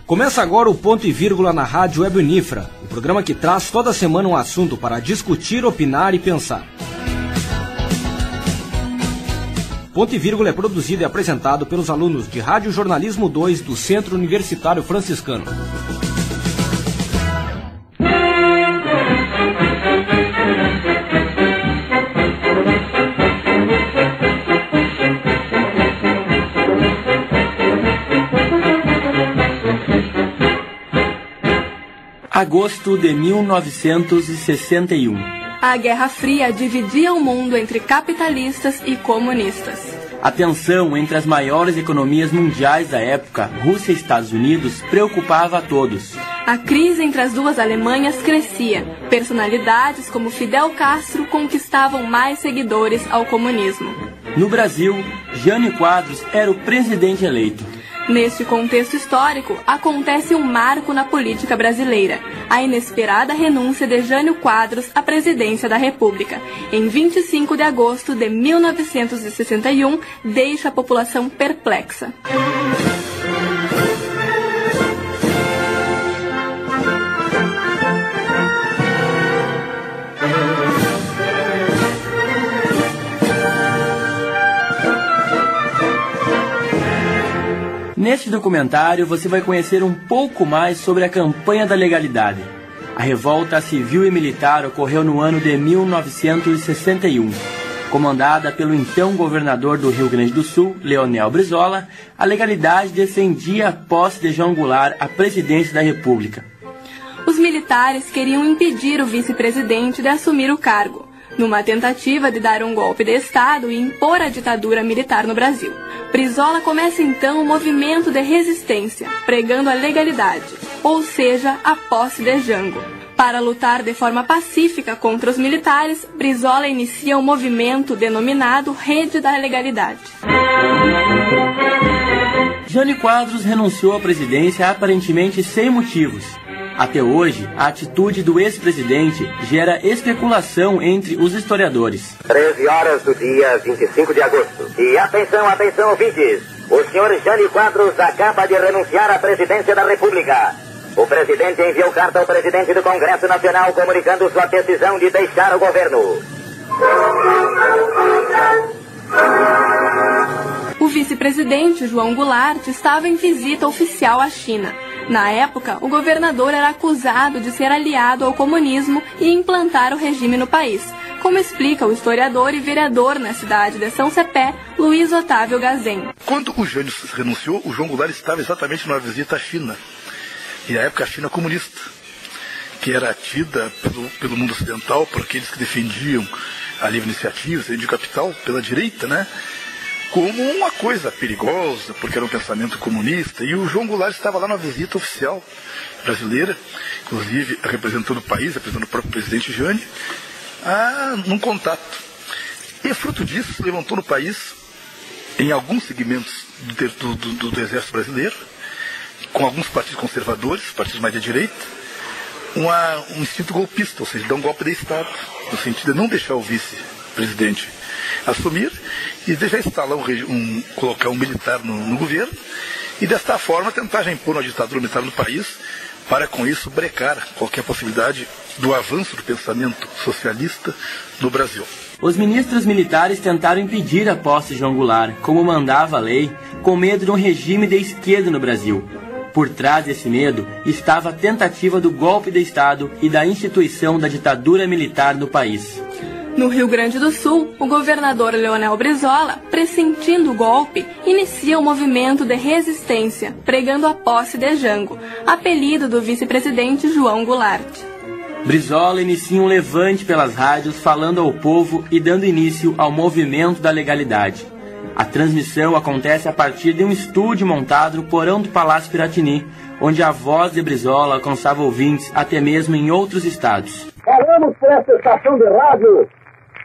Começa agora o Ponto e Vírgula na Rádio Web Unifra, o programa que traz toda semana um assunto para discutir, opinar e pensar. Ponto e Vírgula é produzido e apresentado pelos alunos de Rádio Jornalismo 2 do Centro Universitário Franciscano. Agosto de 1961. A Guerra Fria dividia o mundo entre capitalistas e comunistas. A tensão entre as maiores economias mundiais da época, Rússia e Estados Unidos, preocupava a todos. A crise entre as duas Alemanhas crescia. Personalidades como Fidel Castro conquistavam mais seguidores ao comunismo. No Brasil, Jânio Quadros era o presidente eleito. Neste contexto histórico, acontece um marco na política brasileira, a inesperada renúncia de Jânio Quadros à presidência da República. Em 25 de agosto de 1961, deixa a população perplexa. Neste documentário, você vai conhecer um pouco mais sobre a campanha da legalidade. A revolta civil e militar ocorreu no ano de 1961. Comandada pelo então governador do Rio Grande do Sul, Leonel Brizola, a legalidade defendia a posse de João Goulart à presidência da República. Os militares queriam impedir o vice-presidente de assumir o cargo, numa tentativa de dar um golpe de Estado e impor a ditadura militar no Brasil. Brizola começa então um movimento de resistência, pregando a legalidade, ou seja, a posse de Jango. Para lutar de forma pacífica contra os militares, Brizola inicia um movimento denominado Rede da Legalidade. Jânio Quadros renunciou à presidência aparentemente sem motivos. Até hoje, a atitude do ex-presidente gera especulação entre os historiadores. 13 horas do dia 25 de agosto. E atenção, atenção, ouvintes. O senhor Jânio Quadros acaba de renunciar à presidência da República. O presidente enviou carta ao presidente do Congresso Nacional comunicando sua decisão de deixar o governo. O vice-presidente, João Goulart, estava em visita oficial à China. Na época, o governador era acusado de ser aliado ao comunismo e implantar o regime no país, como explica o historiador e vereador na cidade de São Cepé, Luiz Otávio Gazem. Quando o Jânio renunciou, o João Goulart estava exatamente numa visita à China. E na época a China comunista, que era tida pelo mundo ocidental, por aqueles que defendiam a livre iniciativa, o capital, pela direita, né? Como uma coisa perigosa, porque era um pensamento comunista, e o João Goulart estava lá na visita oficial brasileira, inclusive representando o país, representando o próprio presidente Jânio, num contato. E fruto disso, se levantou no país, em alguns segmentos do exército brasileiro, com alguns partidos conservadores, partidos mais de direita, um instinto golpista, ou seja, dar um golpe de Estado, no sentido de não deixar o vice-presidente assumir e deixar instalar colocar um militar no governo e desta forma tentar já impor uma ditadura militar no país para com isso brecar qualquer possibilidade do avanço do pensamento socialista no Brasil. Os ministros militares tentaram impedir a posse de João Goulart, como mandava a lei, com medo de um regime de esquerda no Brasil. Por trás desse medo estava a tentativa do golpe de Estado e da instituição da ditadura militar no país. No Rio Grande do Sul, o governador Leonel Brizola, pressentindo o golpe, inicia um movimento de resistência, pregando a posse de Jango, apelido do vice-presidente João Goulart. Brizola inicia um levante pelas rádios falando ao povo e dando início ao movimento da legalidade. A transmissão acontece a partir de um estúdio montado no porão do Palácio Piratini, onde a voz de Brizola alcançava ouvintes até mesmo em outros estados. Falamos por essa estação de rádio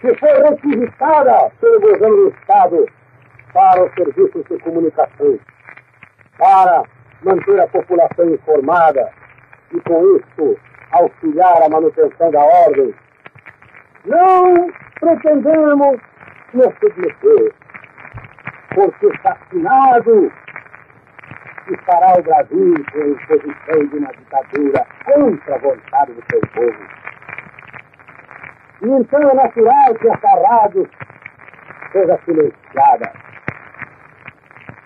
que foi requisitada pelo governo do Estado para os serviços de comunicação, para manter a população informada e, com isso, auxiliar a manutenção da ordem. Não pretendemos nos submeter, porque está assinado estará o Brasil com a imposição de uma ditadura contra a vontade do seu povo. E então é natural que essa rádio seja silenciada.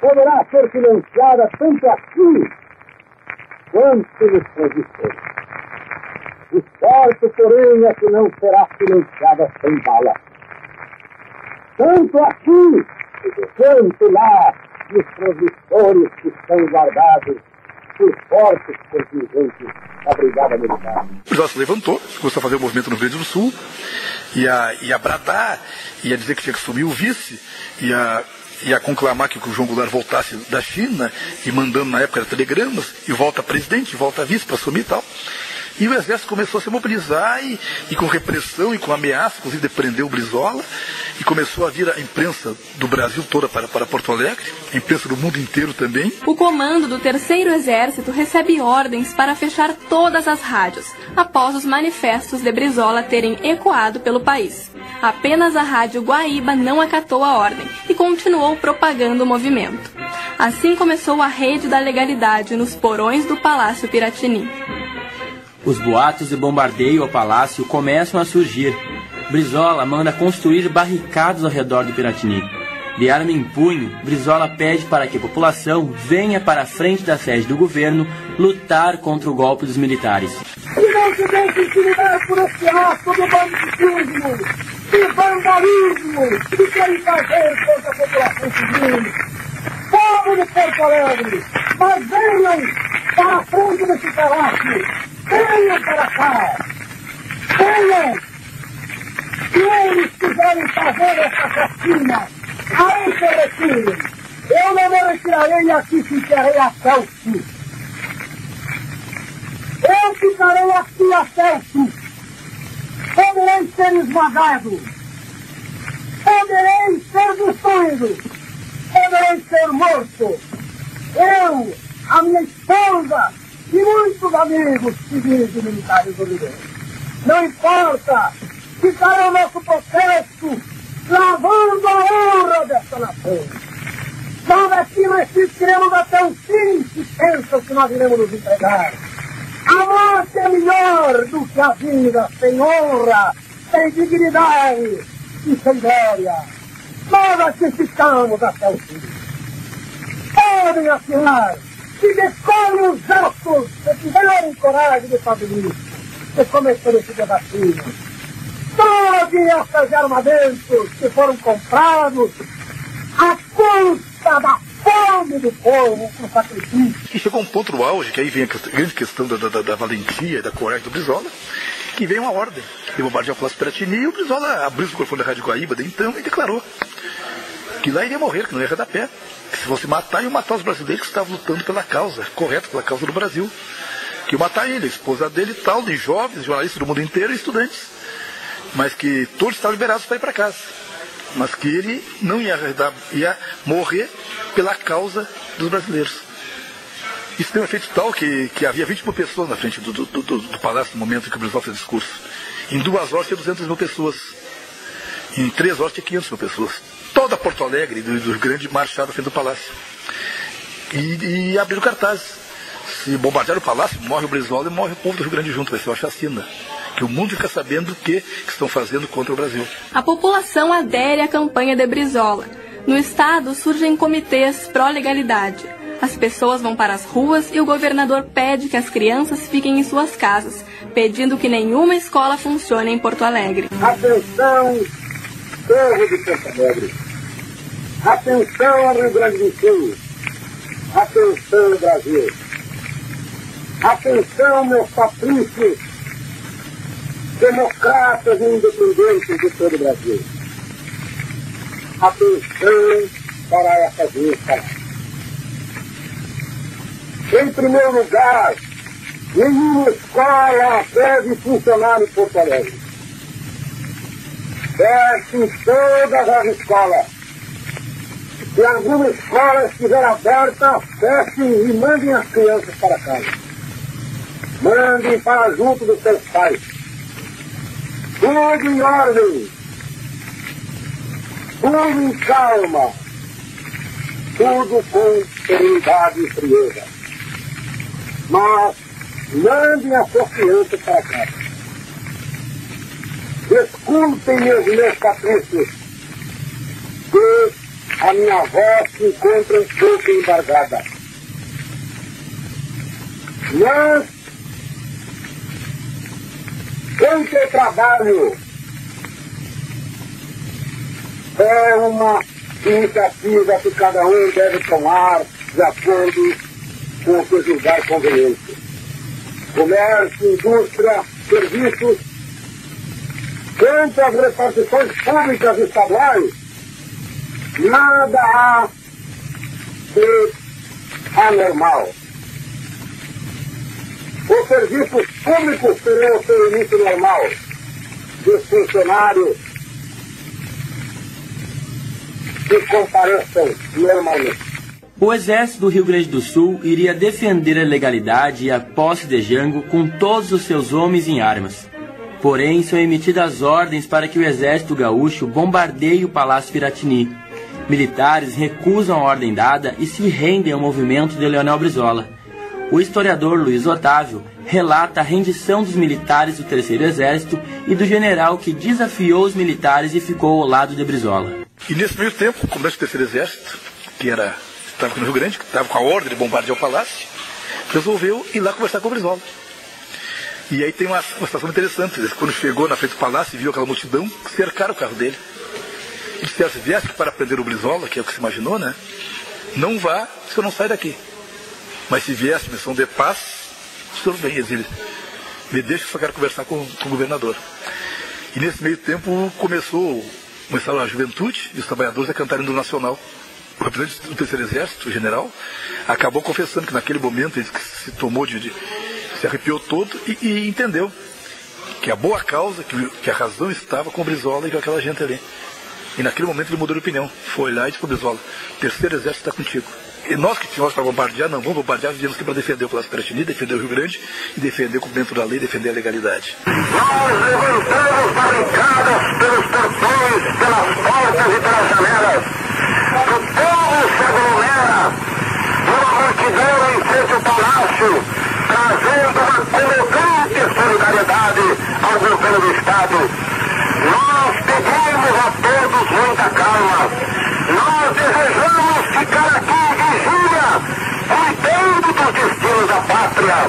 Poderá ser silenciada tanto aqui quanto nos transmissores. O certo, porém, é que não será silenciada sem bala. Tanto aqui quanto lá nos transmissores que estão guardados por fortes contingentes da Brigada Militar. O Brizola se levantou, começou a fazer o movimento no Rio Grande do Sul, ia bradar, ia dizer que tinha que assumir o vice, ia conclamar que o João Goulart voltasse da China, e mandando na época telegramas, e volta presidente, volta vice para assumir e tal. E o exército começou a se mobilizar e com repressão e com ameaça, inclusive de prender o Brizola, e começou a vir a imprensa do Brasil toda para Porto Alegre, a imprensa do mundo inteiro também. O comando do Terceiro Exército recebe ordens para fechar todas as rádios, após os manifestos de Brizola terem ecoado pelo país. Apenas a rádio Guaíba não acatou a ordem e continuou propagando o movimento. Assim começou a rede da legalidade nos porões do Palácio Piratini. Os boatos de bombardeio ao palácio começam a surgir. Brizola manda construir barricadas ao redor do Piratini. De arma em punho, Brizola pede para que a população venha para a frente da sede do governo lutar contra o golpe dos militares. E não se deixe intimidar por esse ato de banditismo, de vandalismo, que querem fazer contra a população civil. Povo de Porto Alegre, mas venham para a frente desse palácio. Venham para cá! Venham! Se eles quiserem fazer essa chacina, aí se retirem. Eu não me retirarei e aqui ficarei até o fim. Eu ficarei aqui até o fim. Poderei ser esmagado. Poderei ser destruído. Poderei ser morto. Eu, a minha esposa, e muitos amigos civis e militares brasileiros. Não importa, ficará o nosso protesto lavando a honra desta nação. Nós aqui nós queremos até o fim que pensam que nós iremos nos entregar. A morte é melhor do que a vida sem honra, sem dignidade e sem glória. Nós aqui ficamos até o fim. Podem assinar que decolhem os atos que tiverem coragem de fazer isso, de cometer esse desafio. Todos esses armamentos que foram comprados à custa da fome do povo com sacrifício. E chegou um ponto no auge, que aí vem a grande questão da valentia e da coragem do Brizola, que veio uma ordem de bombardear o Palácio Piratini, e o Brizola abriu o microfone da Rádio Guaíba de então e declarou que lá iria morrer, que não ia dar pé. Que se fosse matar, iam matar os brasileiros que estavam lutando pela causa, correta, pela causa do Brasil. Que iam matar ele, a esposa dele e tal, de jovens, jornalistas do mundo inteiro e estudantes. Mas que todos estavam liberados para ir para casa. Mas que ele não ia morrer pela causa dos brasileiros. Isso tem um efeito tal que havia 20 mil pessoas na frente do palácio no momento em que o Brizola fez o discurso. Em 2 horas tinha 200 mil pessoas. Em 3 horas tinha 500 mil pessoas. Toda Porto Alegre, do Rio Grande, marchava frente do palácio. E abriram cartazes. Se bombardear o palácio, morre o Brizola e morre o povo do Rio Grande junto. Vai ser uma chacina. Que o mundo fica sabendo o que estão fazendo contra o Brasil. A população adere à campanha de Brizola. No estado surgem comitês pró-legalidade. As pessoas vão para as ruas e o governador pede que as crianças fiquem em suas casas, pedindo que nenhuma escola funcione em Porto Alegre. Atenção, povo de Porto Alegre. Atenção, Rio Grande do Sul. Atenção, Brasil. Atenção, meus patrícios, democratas e independentes de todo o Brasil. Atenção para essas listas. Em primeiro lugar, nenhuma escola deve funcionar em Porto Alegre. Fechem todas as escolas. Se alguma escola estiver aberta, fechem e mandem as crianças para casa. Mandem para junto dos seus pais. Tudo em ordem. Tudo em calma. Tudo com serenidade e frieza. Mas mandem a sua criança para casa. Desculpem meus caprichos, que a minha voz se encontra um pouco embargada. Mas, o teu trabalho é uma iniciativa que cada um deve tomar de acordo com o que julgar conveniente. Comércio, indústria, serviços, quanto às repartições públicas estaduais, nada há de anormal. Os serviços públicos terão o seu início normal. Os funcionários que compareçam normalmente. O Exército do Rio Grande do Sul iria defender a legalidade e a posse de Jango com todos os seus homens em armas. Porém, são emitidas ordens para que o Exército Gaúcho bombardeie o Palácio Piratini. Militares recusam a ordem dada e se rendem ao movimento de Leonel Brizola. O historiador Luiz Otávio relata a rendição dos militares do Terceiro Exército e do general que desafiou os militares e ficou ao lado de Brizola. E nesse meio tempo, o comandante do Terceiro Exército, que estava aqui no Rio Grande, que estava com a ordem de bombardear o palácio, resolveu ir lá conversar com o Brizola. E aí tem uma situação interessante. Quando chegou na frente do palácio e viu aquela multidão, cercaram o carro dele. E disseram, se viesse para prender o Brizola, que é o que se imaginou, né? Não vá, o senhor não sai daqui. Mas se viesse missão de paz, o senhor vem. Ele me deixa, eu só quero conversar com o governador. E nesse meio tempo começaram a juventude e os trabalhadores a cantarem do Nacional. O representante do Terceiro Exército, o general, acabou confessando que naquele momento ele se tomou se arrepiou todo e entendeu que a boa causa, que a razão estava com o Brizola e com aquela gente ali. E naquele momento ele mudou de opinião. Foi lá e disse para o Brizola, o Terceiro Exército está contigo. E nós que tínhamos para bombardear, não vamos bombardear, viemos aqui para defender o Palácio Piratini, defender o Rio Grande e defender o cumprimento da lei, defender a legalidade. Nós levantamos barricadas pelos portões, pelas portas e pelas janelas. O povo se aglomera numa multidão em frente ao palácio, trazendo uma comovente solidariedade ao governo do Estado. Nós pedimos a todos muita calma. Nós desejamos ficar aqui em vigília, cuidando dos destinos da pátria.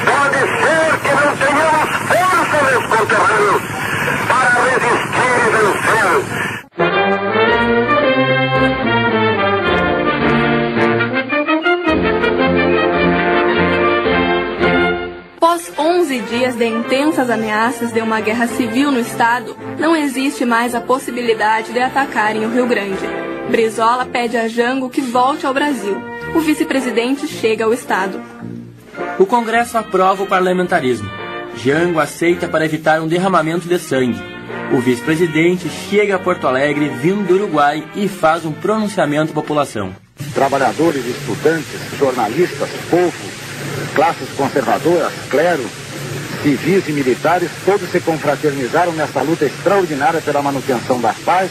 Pode ser que não tenhamos força, meus conterrâneos, para resistir e vencer. Após 11 dias de intensas ameaças de uma guerra civil no estado, não existe mais a possibilidade de atacarem o Rio Grande. Brizola pede a Jango que volte ao Brasil. O vice-presidente chega ao estado. O Congresso aprova o parlamentarismo. Jango aceita para evitar um derramamento de sangue. O vice-presidente chega a Porto Alegre, vindo do Uruguai, e faz um pronunciamento à população. Trabalhadores, estudantes, jornalistas, povo, classes conservadoras, clero, civis e militares, todos se confraternizaram nessa luta extraordinária pela manutenção da paz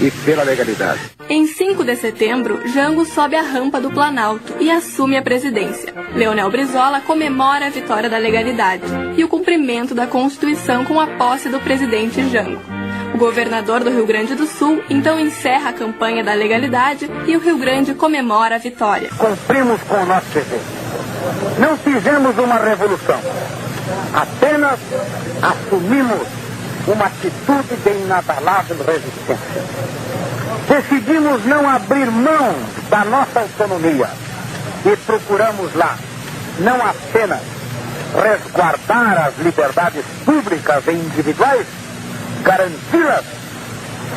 e pela legalidade. Em 5 de setembro, Jango sobe a rampa do Planalto e assume a presidência. Leonel Brizola comemora a vitória da legalidade e o cumprimento da Constituição com a posse do presidente Jango. O governador do Rio Grande do Sul então encerra a campanha da legalidade e o Rio Grande comemora a vitória. Cumprimos com o nosso dever. Não fizemos uma revolução, apenas assumimos uma atitude de inabalável resistência. Decidimos não abrir mão da nossa autonomia e procuramos lá não apenas resguardar as liberdades públicas e individuais, garanti-las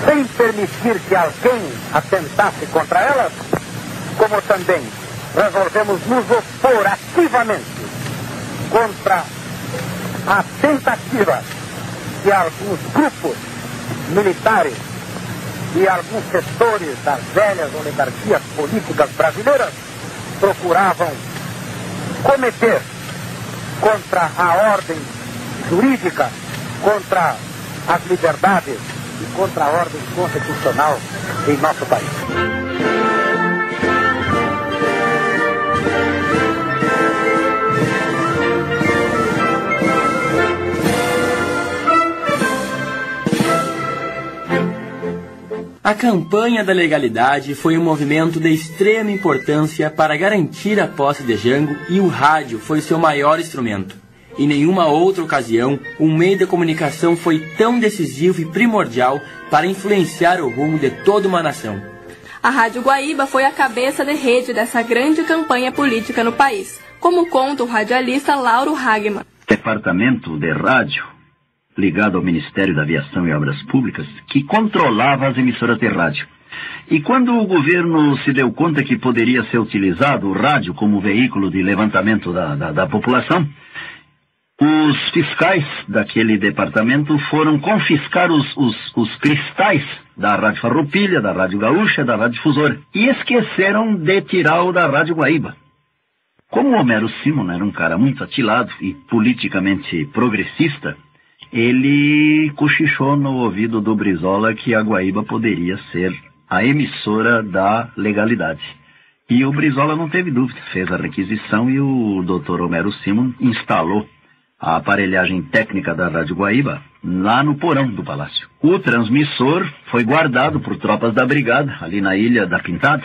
sem permitir que alguém atentasse contra elas, como também resolvemos nos opor ativamente contra a tentativa de alguns grupos militares e alguns setores das velhas oligarquias políticas brasileiras procuravam cometer contra a ordem jurídica, contra as liberdades e contra a ordem constitucional em nosso país. A campanha da legalidade foi um movimento de extrema importância para garantir a posse de Jango e o rádio foi seu maior instrumento. Em nenhuma outra ocasião, um meio de comunicação foi tão decisivo e primordial para influenciar o rumo de toda uma nação. A Rádio Guaíba foi a cabeça de rede dessa grande campanha política no país, como conta o radialista Lauro Hagman. Departamento de rádio, ligado ao Ministério da Aviação e Obras Públicas, que controlava as emissoras de rádio. E quando o governo se deu conta que poderia ser utilizado o rádio como veículo de levantamento da população, os fiscais daquele departamento foram confiscar os cristais da Rádio Farroupilha, da Rádio Gaúcha, da Rádio Difusora, e esqueceram de tirar o da Rádio Guaíba. Como o Homero Simon era um cara muito atilado e politicamente progressista, ele cochichou no ouvido do Brizola que a Guaíba poderia ser a emissora da legalidade. E o Brizola não teve dúvida, fez a requisição e o Dr. Homero Simon instalou a aparelhagem técnica da Rádio Guaíba lá no porão do palácio. O transmissor foi guardado por tropas da brigada, ali na Ilha da Pintada,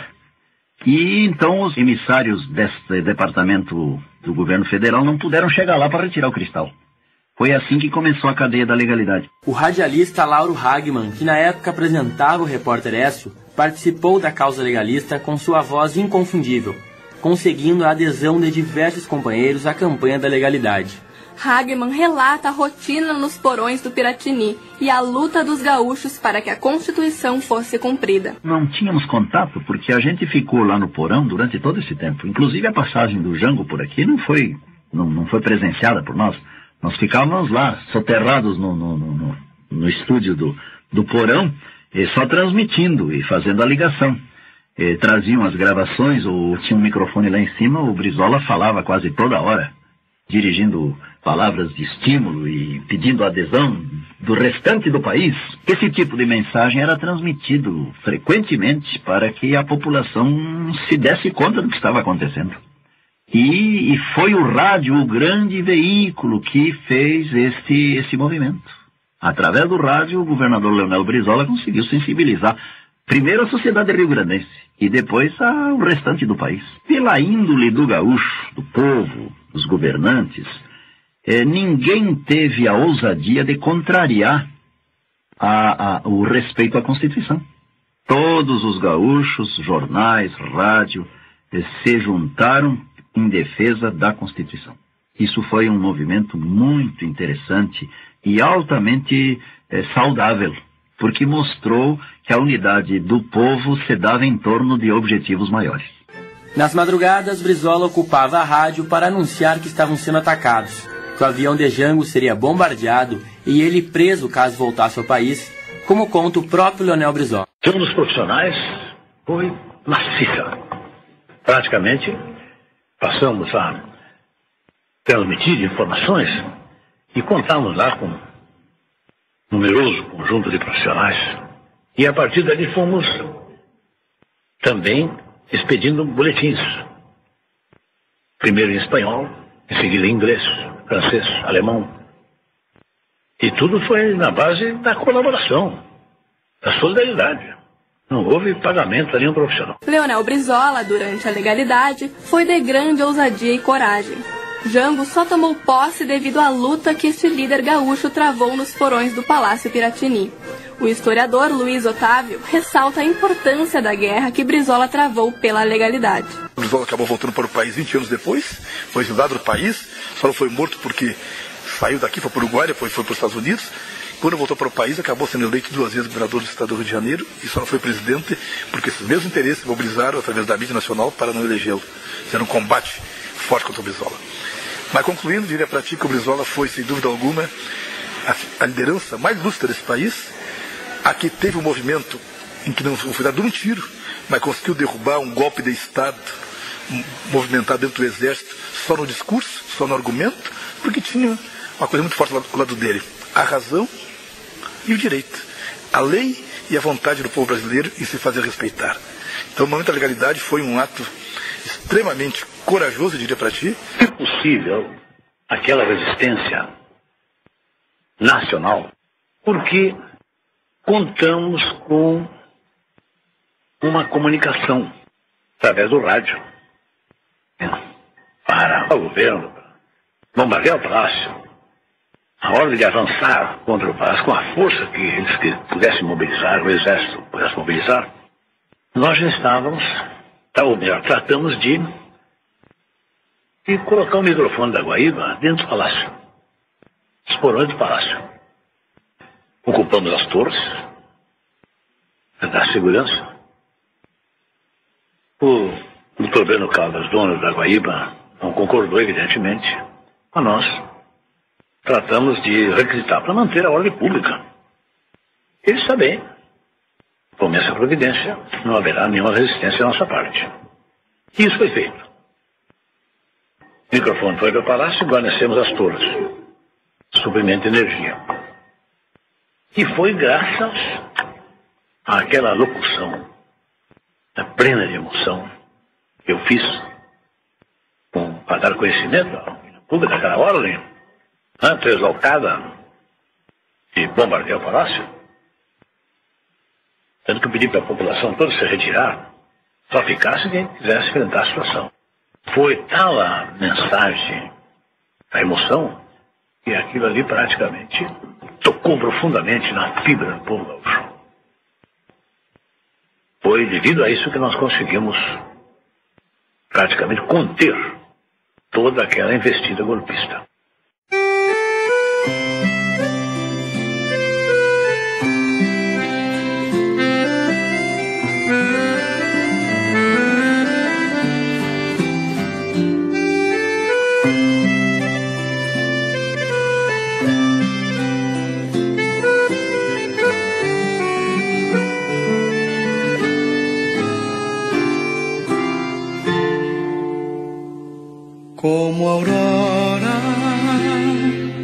e então os emissários deste departamento do governo federal não puderam chegar lá para retirar o cristal. Foi assim que começou a cadeia da legalidade. O radialista Lauro Hagman, que na época apresentava o Repórter Écio, participou da causa legalista com sua voz inconfundível, conseguindo a adesão de diversos companheiros à campanha da legalidade. Hagman relata a rotina nos porões do Piratini e a luta dos gaúchos para que a Constituição fosse cumprida. Não tínhamos contato porque a gente ficou lá no porão durante todo esse tempo. Inclusive a passagem do Jango por aqui não foi presenciada por nós. Nós ficávamos lá, soterrados no estúdio do porão, só transmitindo e fazendo a ligação. Traziam as gravações, ou tinha um microfone lá em cima, o Brizola falava quase toda hora, dirigindo palavras de estímulo e pedindo a adesão do restante do país. Esse tipo de mensagem era transmitido frequentemente para que a população se desse conta do que estava acontecendo. E foi o rádio o grande veículo que fez esse movimento. Através do rádio, o governador Leonel Brizola conseguiu sensibilizar primeiro a sociedade rio-grandense e depois o restante do país. Pela índole do gaúcho, do povo, dos governantes, ninguém teve a ousadia de contrariar o respeito à Constituição. Todos os gaúchos, jornais, rádio, se juntaram em defesa da Constituição. Isso foi um movimento muito interessante e altamente saudável, porque mostrou que a unidade do povo se dava em torno de objetivos maiores. Nas madrugadas, Brizola ocupava a rádio para anunciar que estavam sendo atacados, que o avião de Jango seria bombardeado e ele preso caso voltasse ao país, como conta o próprio Leonel Brizola. A ação dos profissionais foi maciça. Praticamente, passamos a transmitir informações e contamos lá com um numeroso conjunto de profissionais. E a partir dali fomos também expedindo boletins. Primeiro em espanhol, em seguida em inglês, francês, alemão. E tudo foi na base da colaboração, da solidariedade. Não houve pagamento a nenhum profissional. Leonel Brizola, durante a legalidade, foi de grande ousadia e coragem. Jango só tomou posse devido à luta que este líder gaúcho travou nos porões do Palácio Piratini. O historiador Luiz Otávio ressalta a importância da guerra que Brizola travou pela legalidade. Brizola acabou voltando para o país 20 anos depois, foi exilado do país, só não foi morto porque saiu daqui, foi para o Uruguai, depois foi para os Estados Unidos. Quando voltou para o país, acabou sendo eleito 2 vezes governador do estado do Rio de Janeiro e só não foi presidente porque esses mesmos interesses mobilizaram através da mídia nacional para não elegê-lo. Era um combate forte contra o Brizola. Mas concluindo, diria para ti que o Brizola foi, sem dúvida alguma, a liderança mais lúcida desse país. Aqui teve um movimento em que não foi dado um tiro, mas conseguiu derrubar um golpe de Estado movimentado dentro do Exército, só no discurso, só no argumento, porque tinha uma coisa muito forte ao lado dele: a razão e o direito, a lei e a vontade do povo brasileiro em se fazer respeitar. Então o momento da legalidade foi um ato extremamente corajoso, eu diria para ti. É possível aquela resistência nacional porque contamos com uma comunicação através do rádio para o governo bombardear o palácio, a ordem de avançar contra o palácio com a força que eles pudessem mobilizar, o exército pudesse mobilizar. Nós já estávamos, ou melhor, tratamos de colocar o microfone da Guaíba dentro do palácio, os porões do palácio. Ocupamos as torres da segurança. O doutor Breno Caldas, dono da Guaíba, não concordou, evidentemente, mas nós tratamos de requisitar para manter a ordem pública. Ele está bem. Com essa providência, não haverá nenhuma resistência da nossa parte. E isso foi feito. O microfone foi para o palácio e guarnecemos as torres. Suprimento de energia. E foi graças àquela locução, plena de emoção, que eu fiz para dar conhecimento à opinião pública daquela ordem, antes exaltada de bombardear o palácio. Tanto que eu pedi para a população toda se retirar, só ficasse quem quisesse enfrentar a situação. Foi tal a mensagem, a emoção, que aquilo ali praticamente tocou profundamente na fibra do povo gaúcho. Foi devido a isso que nós conseguimos praticamente conter toda aquela investida golpista. Como aurora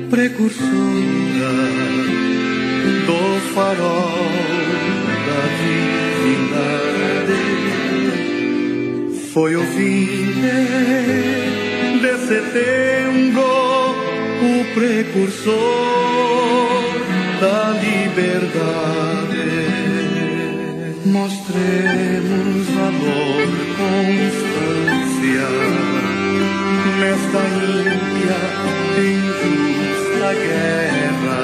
precursora do farol da divindade, foi o 20 de setembro o precursor da liberdade. Mostremos valor, constância nesta ímpia e injusta guerra.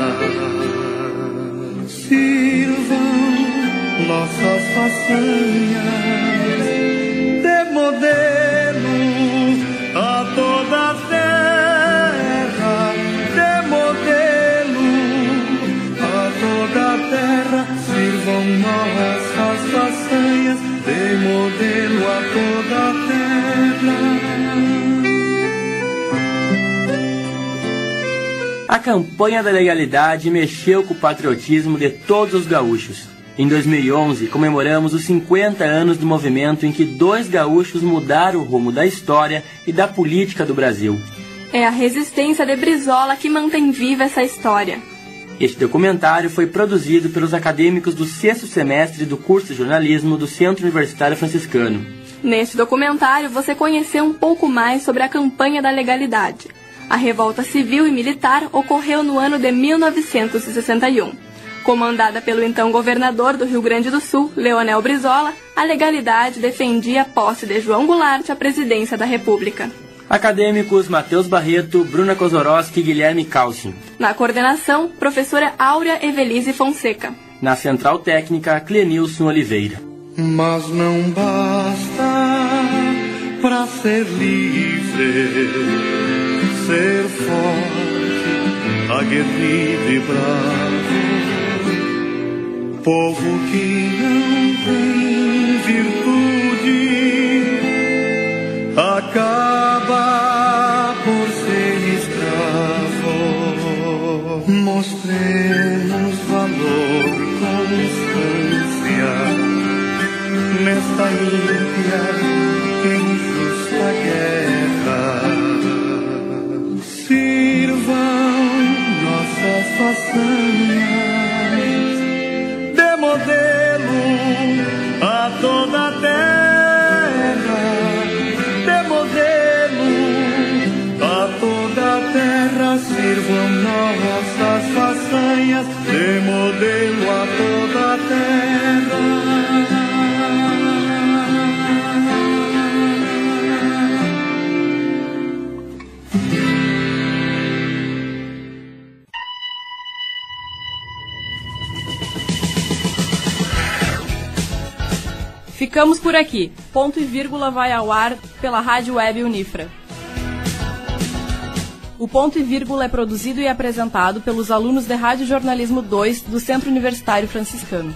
Sirvam nossas façanhas de modelo a toda a terra, de modelo a toda a terra. Sirvam nossas façanhas de modelo a toda a terra. A campanha da legalidade mexeu com o patriotismo de todos os gaúchos. Em 2011, comemoramos os 50 anos do movimento em que 2 gaúchos mudaram o rumo da história e da política do Brasil. É a resistência de Brizola que mantém viva essa história. Este documentário foi produzido pelos acadêmicos do 6º semestre do curso de jornalismo do Centro Universitário Franciscano. Neste documentário, você conheceu um pouco mais sobre a campanha da legalidade. A revolta civil e militar ocorreu no ano de 1961. Comandada pelo então governador do Rio Grande do Sul, Leonel Brizola, a legalidade defendia a posse de João Goulart à presidência da República. Acadêmicos Matheus Barreto, Bruna Kozorowski e Guilherme Calcin. Na coordenação, professora Áurea Evelise Fonseca. Na central técnica, Clenilson Oliveira. Mas não basta para ser livre ser forte, aguerrido e bravo. Povo que não tem virtude acaba por ser escravo. Mostremos valor, constância nesta ímpia e injusta guerra. Sirvam nossas façanhas de modelo a toda a terra, de modelo a toda a terra. Sirvam nossas façanhas de modelo a toda a terra. Ficamos por aqui. Ponto e vírgula vai ao ar pela Rádio Web Unifra. O Ponto e Vírgula é produzido e apresentado pelos alunos de Rádio Jornalismo 2 do Centro Universitário Franciscano.